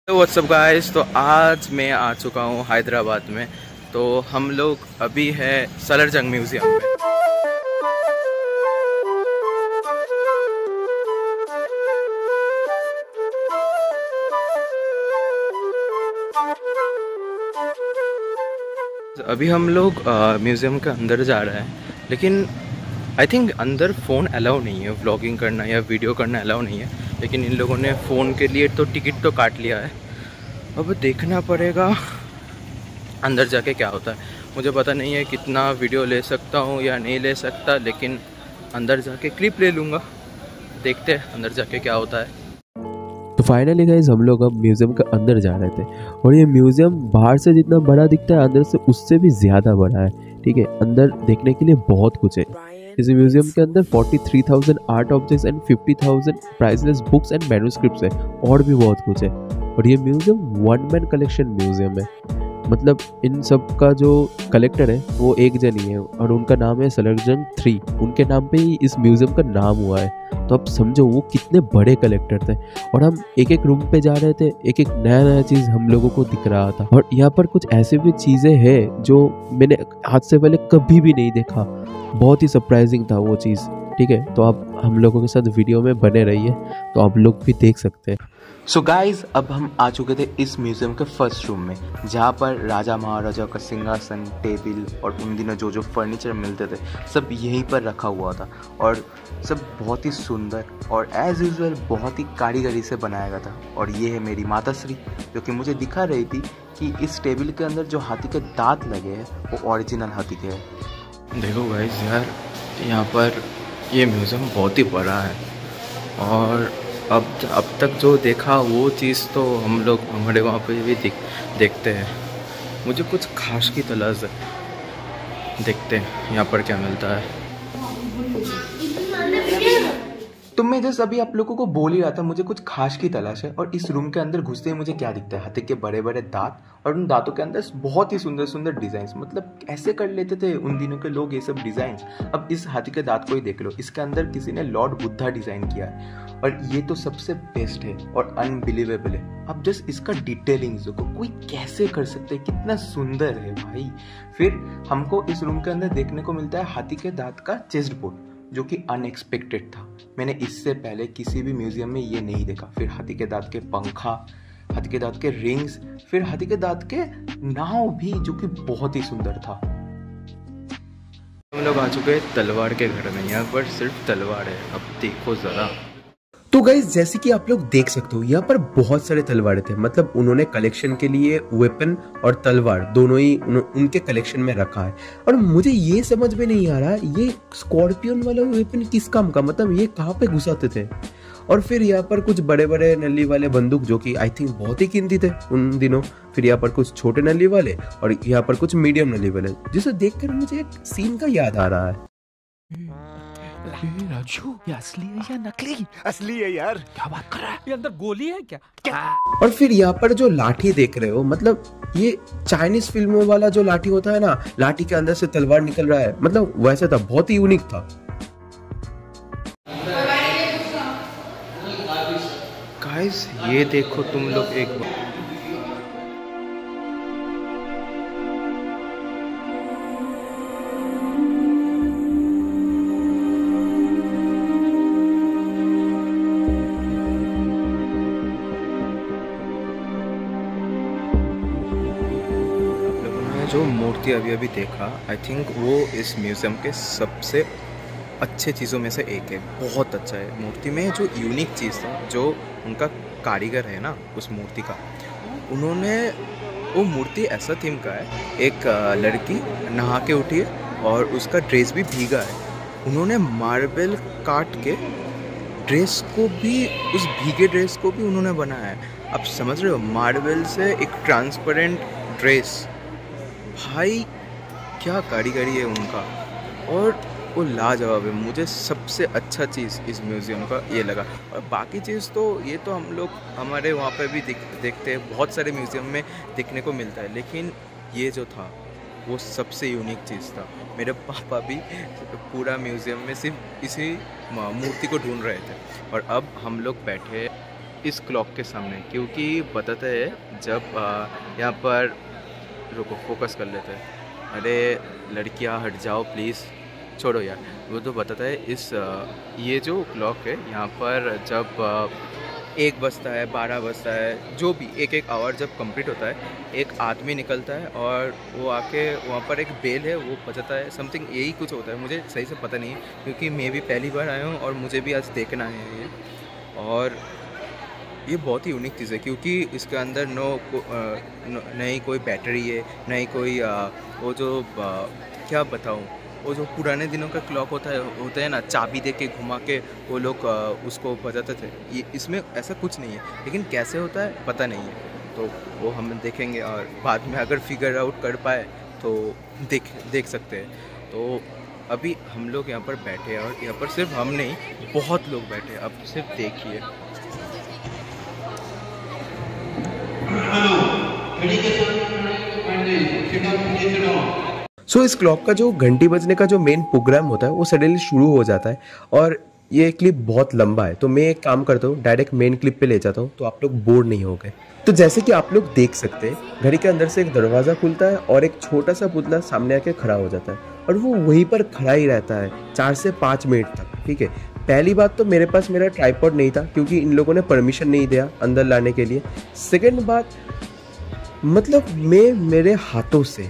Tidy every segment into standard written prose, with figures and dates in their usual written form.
WhatsApp guys, तो आज मैं आ चुका हूँ हैदराबाद में। तो हम लोग अभी है सलरजंग म्यूज़ियम में। अभी हम लोग म्यूज़ियम के अंदर जा रहे हैं, लेकिन आई थिंक अंदर फ़ोन अलाउ नहीं है, व्लॉगिंग करना या वीडियो करना अलाउ नहीं है। लेकिन इन लोगों ने फ़ोन के लिए तो टिकट तो काट लिया है। अब देखना पड़ेगा अंदर जाके क्या होता है। मुझे पता नहीं है कितना वीडियो ले सकता हूँ या नहीं ले सकता, लेकिन अंदर जाके क्लिप ले लूँगा। देखते हैं अंदर जाके क्या होता है। तो फाइनली गाइस हम लोग अब म्यूज़ियम के अंदर जा रहे थे, और ये म्यूज़ियम बाहर से जितना बड़ा दिखता है अंदर से उससे भी ज़्यादा बड़ा है। ठीक है, अंदर देखने के लिए बहुत कुछ है। इस म्यूज़ियम के अंदर 43,000 art objects and 50,000 priceless books and manuscripts है, और भी बहुत कुछ है। और ये museum one man collection museum है, मतलब इन सब का जो कलेक्टर है वो एक जन ही है, और उनका नाम है सलरजंग 3। उनके नाम पे ही इस म्यूज़ियम का नाम हुआ है। तो अब समझो वो कितने बड़े कलेक्टर थे। और हम एक एक रूम पे जा रहे थे, एक एक नया नया चीज़ हम लोगों को दिख रहा था। और यहाँ पर कुछ ऐसे भी चीज़ें हैं जो मैंने आज से पहले कभी भी नहीं देखा। बहुत ही सरप्राइजिंग था वो चीज़। ठीक है, तो आप हम लोगों के साथ वीडियो में बने रहिए, तो आप लोग भी देख सकते हैं। सो गाइज, अब हम आ चुके थे इस म्यूज़ियम के फर्स्ट रूम में, जहाँ पर राजा महाराजा का सिंहासन, टेबल और उन दिनों जो फर्नीचर मिलते थे सब यहीं पर रखा हुआ था। और सब बहुत ही सुंदर और एज़ यूजुअल बहुत ही कारीगरी से बनाया गया था। और ये है मेरी माता श्री, जो कि मुझे दिखा रही थी कि इस टेबल के अंदर जो हाथी के दांत लगे हैं वो ओरिजिनल हाथी के हैं। देखो गाइज यार, यहाँ पर ये म्यूज़ियम बहुत ही बड़ा है, और अब तक जो देखा वो चीज़ तो हम लोग हमारे वहाँ पे भी देखते हैं। मुझे कुछ खास की तलाश है, देखते हैं यहाँ पर क्या मिलता है। तो मैं जैसे अभी आप लोगों को बोल ही रहा था, मुझे कुछ खास की तलाश है। और इस रूम के अंदर घुसते ही मुझे क्या दिखता है, हाथी के बड़े बड़े दांत, और उन दांतों के अंदर बहुत ही सुंदर सुंदर डिजाइन्स। मतलब ऐसे कर लेते थे उन दिनों के लोग ये सब डिजाइन्स। अब इस हाथी के दांत को ही देख लो, इसके अंदर किसी ने लॉर्ड बुद्धा डिजाइन किया है, और ये तो सबसे बेस्ट है और अनबिलीवेबल है। अब जस्ट इसका डिटेलिंग देखो, कोई कैसे कर सकते हैं, कितना सुंदर है भाई। फिर हमको इस रूम के अंदर देखने को मिलता है हाथी के दांत का चेस्ट बोर्ड, जो कि अनएक्सपेक्टेड था। मैंने इससे पहले किसी भी म्यूजियम में ये नहीं देखा। फिर हाथी के दांत के पंखा, हाथी के दांत के रिंग्स, फिर हाथी के दांत के नाव भी, जो कि बहुत ही सुंदर था। हम लोग आ चुके हैं तलवार के घर में। यहाँ पर सिर्फ तलवार है, अब देखो जरा। तो गाइस जैसे कि आप लोग देख सकते हो, यहाँ पर बहुत सारे तलवारें थे। मतलब उन्होंने कलेक्शन के लिए वेपन और तलवार दोनों ही उनके कलेक्शन में रखा है। और मुझे ये समझ में नहीं आ रहा ये स्कॉर्पियन वाला वेपन किस काम का, मतलब ये कहाँ पे घुसाते थे। और फिर यहाँ पर कुछ बड़े बड़े नली वाले बंदूक, जो कि आई थिंक बहुत ही कीमती थे उन दिनों। फिर यहाँ पर कुछ छोटे नली वाले, और यहाँ पर कुछ मीडियम नली वाले, जिसे देखकर मुझे एक सीन का याद आ रहा है। राजू, ये असली है या नकली? असली है यार। क्या बात कर रहा है? ये अंदर गोली है क्या? और फिर यहाँ पर जो लाठी देख रहे हो, मतलब ये चाइनीज फिल्मों वाला जो लाठी होता है ना, लाठी के अंदर से तलवार निकल रहा है, मतलब वैसा था, बहुत ही यूनिक था। गाइस ये देखो तुम लोग एक बार, जो मूर्ति अभी देखा, आई थिंक वो इस म्यूज़ियम के सबसे अच्छे चीज़ों में से एक है। बहुत अच्छा है। मूर्ति में जो यूनिक चीज़ था, जो उनका कारीगर है ना उस मूर्ति का, उन्होंने वो मूर्ति ऐसा थीम का है, एक लड़की नहा के उठी है और उसका ड्रेस भी भीगा है। उन्होंने मार्बल काट के ड्रेस को भी, उस भीगे ड्रेस को भी उन्होंने बनाया है। आप समझ रहे हो, मार्बल से एक ट्रांसपेरेंट ड्रेस। भाई क्या कारीगरी है उनका, और वो लाजवाब है। मुझे सबसे अच्छा चीज़ इस म्यूज़ियम का ये लगा। और बाकी चीज़ तो ये तो हम लोग हमारे वहाँ पे भी देखते हैं, बहुत सारे म्यूज़ियम में देखने को मिलता है, लेकिन ये जो था वो सबसे यूनिक चीज़ था। मेरे पापा भी पूरा म्यूज़ियम में सिर्फ इसी मूर्ति को ढूंढ रहे थे। और अब हम लोग बैठे इस क्लॉक के सामने, क्योंकि बताते हैं जब यहाँ पर, रुको फोकस कर लेते हैं, अरे लड़कियाँ हट जाओ प्लीज़, छोड़ो यार। वो तो बताता है इस ये जो क्लॉक है यहाँ पर जब 1 बजता है, 12 बजता है, जो भी एक आवर जब कंप्लीट होता है, एक आदमी निकलता है और वो आके वहाँ पर एक बेल है वो बजाता है, समथिंग यही कुछ होता है, मुझे सही से पता नहीं है क्योंकि मैं भी पहली बार आया हूँ और मुझे भी आज देखना है ये। और ये बहुत ही यूनिक चीज़ है क्योंकि इसके अंदर नहीं कोई बैटरी है, नहीं कोई वो जो क्या बताऊँ, वो जो पुराने दिनों का क्लॉक होता है ना, चाबी दे के घुमा के वो लोग उसको बजाते थे, ये इसमें ऐसा कुछ नहीं है। लेकिन कैसे होता है पता नहीं है, तो वो हम देखेंगे और बाद में अगर फिगर आउट कर पाए तो देख सकते हैं। तो अभी हम लोग यहाँ पर बैठे हैं और यहाँ पर सिर्फ हम नहीं, बहुत लोग बैठे हैं। अब सिर्फ देखिए, इस क्लॉक का जो घंटी बजने का जो मेन प्रोग्राम होता है वो सडनली शुरू हो जाता है और ये क्लिप बहुत लंबा है, तो मैं एक काम करता हूँ, डायरेक्ट मेन क्लिप पे ले जाता हूँ तो आप लोग बोर नहीं हो गए। तो जैसे कि आप लोग देख सकते हैं, घड़ी के अंदर से एक दरवाज़ा खुलता है और एक छोटा सा पुतला सामने आके खड़ा हो जाता है और वो वहीं पर खड़ा ही रहता है 4 से 5 मिनट तक। ठीक है, पहली बात तो मेरे पास मेरा ट्राइपॉड नहीं था क्योंकि इन लोगों ने परमिशन नहीं दिया अंदर लाने के लिए। सेकेंड बात, मतलब मैं मेरे हाथों से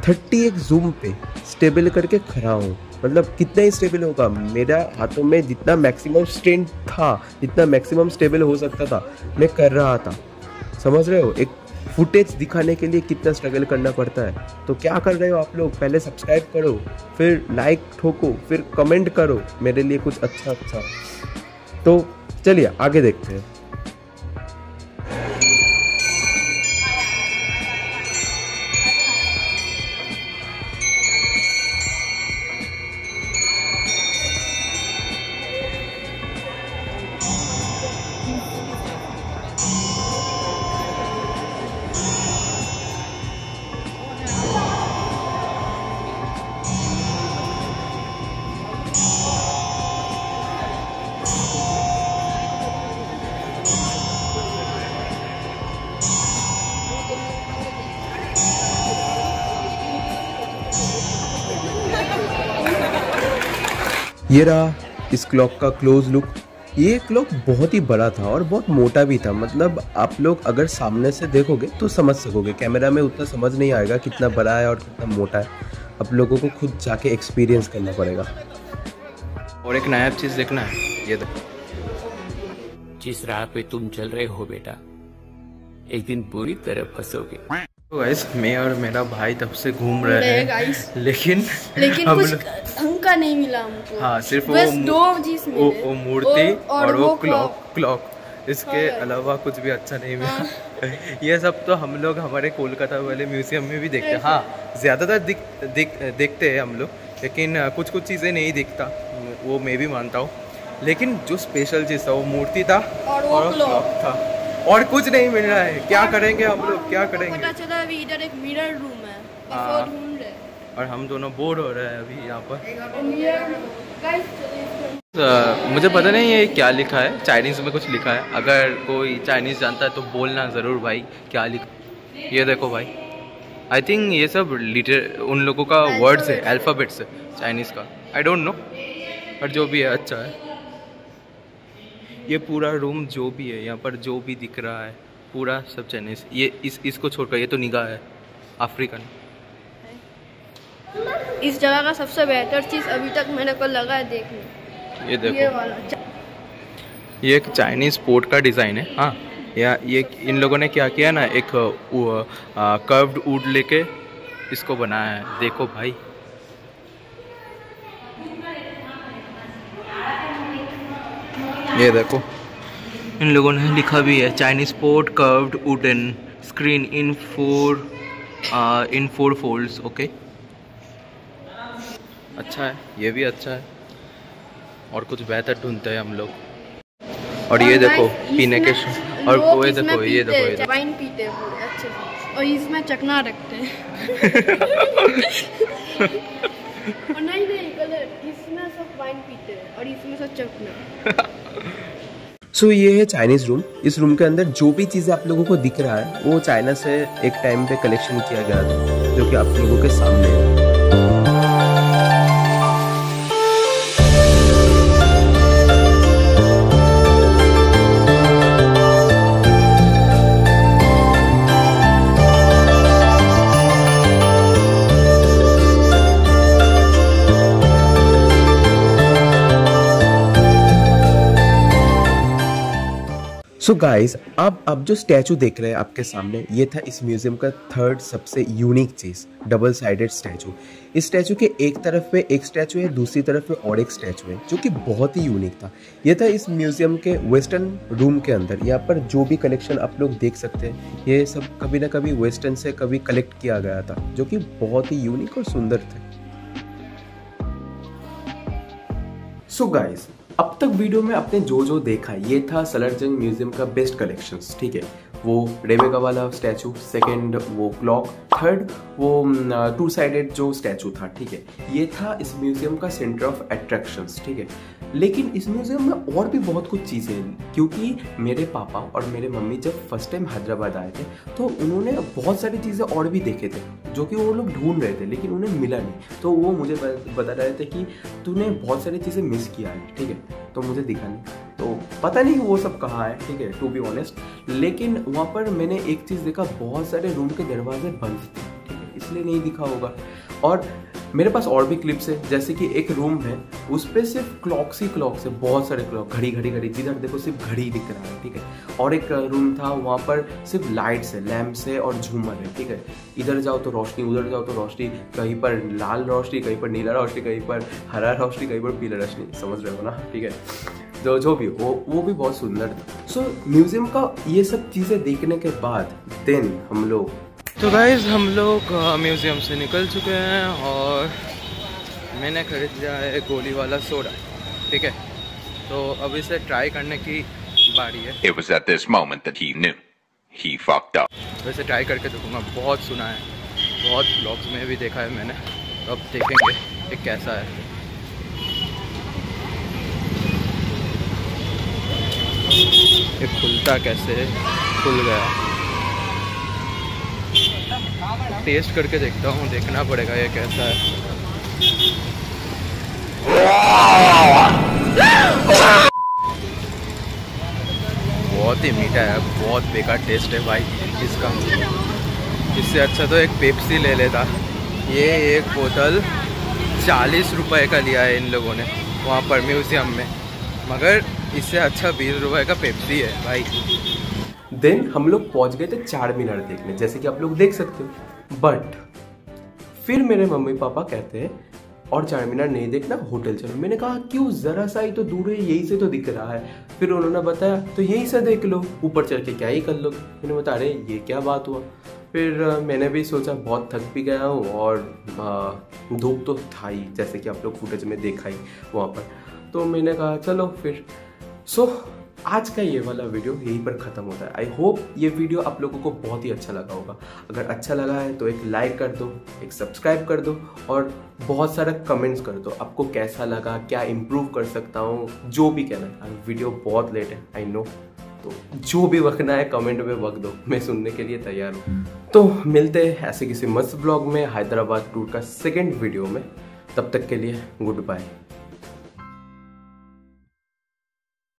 31 जूम पे स्टेबल करके खड़ा हूँ, मतलब कितना ही स्टेबल होगा, मेरा हाथों में जितना मैक्सिमम स्ट्रेंथ था, जितना मैक्सिमम स्टेबल हो सकता था मैं कर रहा था। समझ रहे हो, एक फुटेज दिखाने के लिए कितना स्ट्रगल करना पड़ता है। तो क्या कर रहे हो आप लोग, पहले सब्सक्राइब करो, फिर लाइक ठोको, फिर कमेंट करो मेरे लिए कुछ अच्छा। तो चलिए आगे देखते हैं। ये रहा इस क्लॉक का क्लोज लुक। ये क्लॉक बहुत ही बड़ा था और बहुत मोटा भी था, मतलब आप लोग अगर सामने से देखोगे तो समझ सकोगे, कैमरा में उतना समझ नहीं आएगा कितना बड़ा है और कितना मोटा है। आप लोगों को खुद जाके एक्सपीरियंस करना पड़ेगा। और एक नया चीज़ देखना है, ये देखो, जिस राह पे तुम चल रहे हो बेटा, एक दिन बुरी तरह फंसोगे। तो गाइस, मैं और मेरा भाई तब से घूम रहे हैं, लेकिन कुछ ढंग का नहीं मिला हमको। हाँ, सिर्फ वो मूर्ति और वो क्लॉक, इसके अलावा कुछ भी अच्छा नहीं मिला। ये सब तो हम लोग हमारे कोलकाता वाले म्यूजियम में भी देखते हैं। हाँ, ज़्यादातर देखते हैं हम लोग, लेकिन कुछ चीज़ें नहीं दिखता, वो मैं भी मानता हूँ। लेकिन जो स्पेशल चीज़ था वो मूर्ति था और क्लॉक था, और कुछ नहीं मिल रहा है। क्या करेंगे हम लोग, क्या करेंगे? पता चला अभी इधर एक मिरर रूम है, बस ढूंढ रहे हैं और हम दोनों बोर हो रहे हैं अभी यहाँ पर। गाइस मुझे पता नहीं है क्या लिखा है, चाइनीज़ में कुछ लिखा है। अगर कोई चाइनीज़ जानता है तो बोलना ज़रूर भाई, क्या लिखा। ये देखो भाई, आई थिंक ये सब उन लोगों का वर्ड्स है, अल्फ़ाबेट्स है चाइनीज़ का, आई डोंट नो, पर जो भी है अच्छा है। ये पूरा रूम जो भी है यहाँ पर, जो भी दिख रहा है पूरा सब चाइनीज़। ये इसको छोड़कर, ये तो निगाह है अफ्रीकन। इस जगह का सबसे बेहतर चीज़ अभी तक मेरे को लगा है देखने, ये देखो, ये वाला। ये एक चाइनीज़ पोर्ट का डिज़ाइन है। हाँ, ये इन लोगों ने क्या किया ना, एक कर्व्ड वुड लेके इसको बनाया है। देखो भाई, ये देखो, इन लोगों ने लिखा भी है Chinese port curved wooden screen इन 4 फोल्ड्स। ओके, अच्छा है, ये भी अच्छा है। और कुछ बेहतर ढूंढते हैं हम लोग। और ये देखो पीने के, और वो देखो, ये देखो वाइन पीते हैं पूरे अच्छे से, और इसमें चखना रखते हैं। और नहीं, इसमें सब वाइन पीते हैं और इसमें सब चखना। सो ये है चाइनीज़ रूम। इस रूम के अंदर जो भी चीज़ें आप लोगों को दिख रहा है वो चाइना से एक टाइम पे कलेक्शन किया गया था, जो कि आप लोगों के सामने है। सो गाइस, आप जो स्टैचू देख रहे हैं आपके सामने, ये था इस म्यूजियम का थर्ड सबसे यूनिक चीज़, डबल साइडेड स्टैचू। इस स्टैचू के एक तरफ पे एक स्टैचू है, दूसरी तरफ पे और एक स्टैचू है, जो कि बहुत ही यूनिक था। ये था इस म्यूजियम के वेस्टर्न रूम के अंदर। यहाँ पर जो भी कलेक्शन आप लोग देख सकते हैं, ये सब कभी ना कभी वेस्टर्न से कभी कलेक्ट किया गया था, जो कि बहुत ही यूनिक और सुंदर थे। सो गाइस, अब तक वीडियो में आपने जो देखा, ये था सलारजंग म्यूजियम का बेस्ट कलेक्शंस, ठीक है। वो रेबेका वाला स्टैचू, सेकंड वो क्लॉक, थर्ड वो टू साइडेड जो स्टैचू था, ठीक है। ये था इस म्यूजियम का सेंटर ऑफ अट्रैक्शंस, ठीक है। लेकिन इस म्यूजियम में और भी बहुत कुछ चीज़ें हैं, क्योंकि मेरे पापा और मेरे मम्मी जब फर्स्ट टाइम हैदराबाद आए थे तो उन्होंने बहुत सारी चीज़ें और भी देखे थे, जो कि वो लोग ढूंढ रहे थे, लेकिन उन्हें मिला नहीं। तो वो मुझे बता रहे थे कि तूने बहुत सारी चीज़ें मिस किया है, ठीक है। तो मुझे दिखा नहीं, तो पता नहीं वो सब कहाँ है, ठीक है, टू बी ऑनेस्ट। लेकिन वहाँ पर मैंने एक चीज़ देखा, बहुत सारे रूम के दरवाजे बंद थे, ठीक है, इसलिए नहीं दिखा होगा। और मेरे पास और भी क्लिप्स है, जैसे कि एक रूम है, उस पर सिर्फ क्लॉक्स ही क्लॉक्स है, बहुत सारे क्लॉक, घड़ी घड़ी घड़ी, जिधर देखो सिर्फ घड़ी दिख रहा है, ठीक है। और एक रूम था, वहाँ पर सिर्फ लाइट्स है, लैम्प्स है और झूमर है, ठीक है। इधर जाओ तो रोशनी, उधर जाओ तो रोशनी, कहीं पर लाल रोशनी, कहीं पर नीला रोशनी, कहीं पर हरा रोशनी, कहीं पर पीला रोशनी, समझ रहे हो ना, ठीक है। जो भी वो भी बहुत सुंदर था। सो म्यूजियम का ये सब चीज़ें देखने के बाद देन हम लोग, तो गाइज हम लोग म्यूज़ियम से निकल चुके हैं और मैंने खरीद लिया है गोली वाला सोडा, ठीक है। तो अब इसे ट्राई करने की बारी है। It was at this moment that he knew he fucked up. वैसे ट्राई करके देखूँगा, बहुत सुना है, बहुत ब्लॉग्स में भी देखा है मैंने, तो अब देखेंगे ये कैसा है। ये खुलता कैसे है, खुल गया। टेस्ट करके देखता हूँ, देखना पड़ेगा ये कैसा है। बहुत ही मीठा है, बहुत बेकार टेस्ट है भाई इसका। इससे अच्छा तो एक पेप्सी ले लेता। ये एक बोतल 40 रुपए का लिया है इन लोगों ने वहाँ पर म्यूजियम में, मगर इससे अच्छा 20 रुपए का पेप्सी है भाई। देन हम लोग पहुंच गए थे चार मीनार देखने, जैसे कि आप लोग देख सकते हो। बट फिर मेरे मम्मी पापा कहते हैं और चार मीनार नहीं देखना, होटल चलो। मैंने कहा क्यों, जरा सा ही तो दूर है, यही से तो दिख रहा है। फिर उन्होंने बताया तो यहीं से देख लो, ऊपर चढ़ के क्या ही कर लो। मैंने बता रहे ये क्या बात हुआ। फिर मैंने भी सोचा बहुत थक भी गया हूँ और धूप तो था ही, जैसे कि आप लोग फुटेज में देखा ही वहाँ पर। तो मैंने कहा चलो फिर। आज का ये वाला वीडियो यहीं पर ख़त्म होता है। आई होप ये वीडियो आप लोगों को बहुत ही अच्छा लगा होगा। अगर अच्छा लगा है तो एक लाइक कर दो, एक सब्सक्राइब कर दो और बहुत सारा कमेंट्स कर दो। आपको कैसा लगा, क्या इम्प्रूव कर सकता हूँ, जो भी कहना है। वीडियो बहुत लेट है आई नो, तो जो भी बकना है कमेंट में बक दो, मैं सुनने के लिए तैयार हूँ। तो मिलते हैं ऐसे किसी मस्त ब्लॉग में, हैदराबाद टूर का सेकेंड वीडियो में। तब तक के लिए गुड बाय।